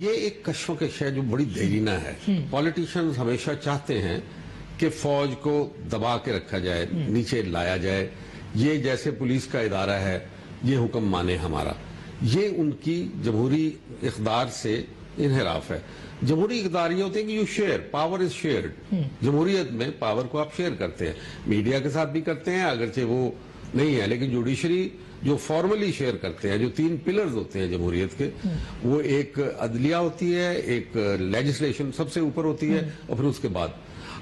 یہ ایک کشمکش ہے جو بڑی دیرینہ ہے. پالیٹیشینز ہمیشہ چاہتے ہیں کہ فوج کو دبا کے رکھا جائے, نیچے لایا جائے. یہ جیسے پولیس کا ادارہ ہے, یہ حکم مانے ہمارا. یہ ان کی جمہوری اقدار سے انحراف ہے. جمہوری اقدار یہ ہوتے ہیں کہ you share, power is shared. جمہوریت میں پاور کو آپ شیئر کرتے ہیں, میڈیا کے ساتھ بھی کرتے ہیں اگرچہ وہ نہیں ہے, لیکن جوڈیشری جو فارملی شیئر کرتے ہیں. جو 3 پلرز ہوتے ہیں جمہوریت کے, وہ ایک عدلیہ ہوتی ہے, ایک لیجسلیشن سب سے اوپر ہوتی ہے, اور پھر اس کے بعد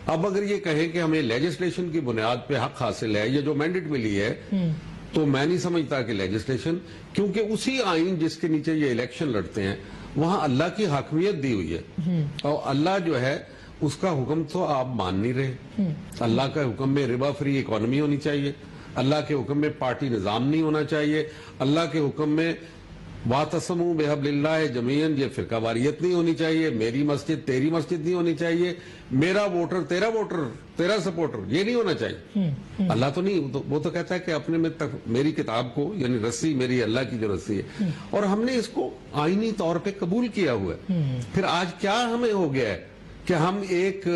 اب اگر یہ کہیں کہ ہمیں لیجسلیشن کی بنیاد پہ حق حاصل ہے, یہ جو مینڈیٹ ملی ہے, تو میں نہیں سمجھتا کہ لیجسلیشن, کیونکہ اسی آئین جس کے نیچے یہ الیکشن لڑتے ہیں وہاں اللہ کی حاکمیت دی ہوئی ہے, اور اللہ جو ہے اس کا حکم تو آپ مان نہیں رہے. اللہ کا حکم میں ربا فری اکانومی ہونی چاہیے, اللہ کے حکم میں پارٹی نظام نہیں ہونا چاہیے, اللہ کے حکم میں وَاعْتَصِمُوا بِحَبْلِ اللَّهِ جَمِيعًا یہ فرقہ واریت نہیں ہونی چاہیے, میری مسجد تیری مسجد نہیں ہونی چاہیے, میرا ووٹر تیرا سپورٹر یہ نہیں ہونا چاہیے. اللہ تو نہیں, وہ تو کہتا ہے کہ اپنے میں میری کتاب کو, یعنی رسی میری اللہ کی جو رسی ہے, اور ہم نے اس کو آئینی طور پہ قبول کیا ہوا ہے. پھر آج کیا ہمیں ہو گیا ہے کہ ہم ایک,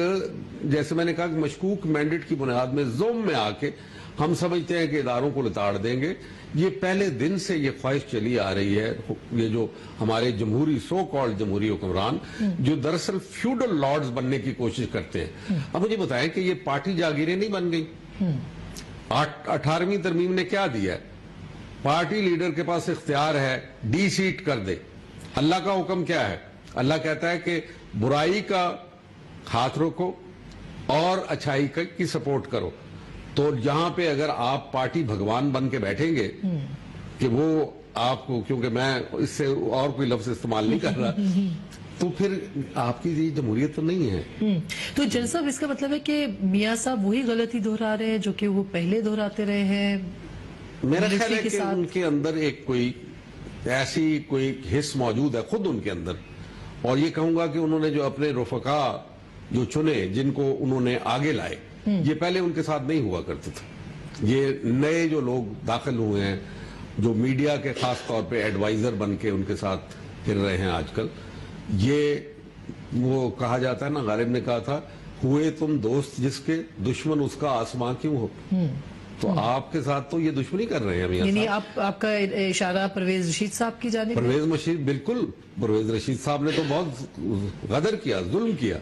جیسے میں نے کہا کہ مشکوک مینڈیٹ کی بنیاد میں زوم میں آ کے ہم سمجھتے ہیں کہ اداروں کو لتاڑ دیں گے. یہ پہلے دن سے یہ خواہش چلی آ رہی ہے. یہ جو ہمارے جمہوری سو کالڈ جمہوری حکمران جو دراصل فیوڈل لارڈز بننے کی کوشش کرتے ہیں. اب مجھے بتائیں کہ یہ پارٹی جاگیریں نہیں بن گئی. 18ویں ترمیم نے کیا دیا ہے؟ پارٹی لیڈر کے پاس اختیار ہے ڈی سیٹ کر دے. اللہ کا حکم کیا ہے؟ اللہ کہتا ہے کہ برائی کا ہاتھ روکو اور اچھائی کی سپورٹ کرو. تو جہاں پہ اگر آپ پارٹی بھگوان بن کے بیٹھیں گے کہ وہ آپ کو, کیونکہ میں اس سے اور کوئی لفظ استعمال نہیں کر رہا, تو پھر آپ کی یہ جمہوریت تو نہیں ہے. تو جج صاحب اس کا مطلب ہے کہ میاں صاحب وہی غلطی دہرا رہے ہیں جو کہ وہ پہلے دہراتے رہے ہیں. میرا خیال ہے کہ ان کے اندر ایک کوئی ایسی کوئی حص موجود ہے خود ان کے اندر, اور یہ کہوں گا کہ انہوں نے جو اپنے رفقا جو چنے, جن کو انہوں نے آگے لائے, یہ پہلے ان کے ساتھ نہیں ہوا کرتے تھے. یہ نئے جو لوگ داخل ہوئے ہیں, جو میڈیا کے خاص طور پہ ایڈوائزر بن کے ان کے ساتھ پھر رہے ہیں آج کل, یہ وہ کہا جاتا ہے نا, غالب نے کہا تھا, ہوئے تم دوست جس کے دشمن اس کا آسماں کیوں ہو. تو آپ کے ساتھ تو یہ دشمنی کر رہے ہیں. یعنی آپ کا اشارہ پرویز رشید صاحب کی جانب؟ پرویز رشید, بالکل. پرویز رشید صاحب نے تو بہت غدر کیا, ظلم کیا.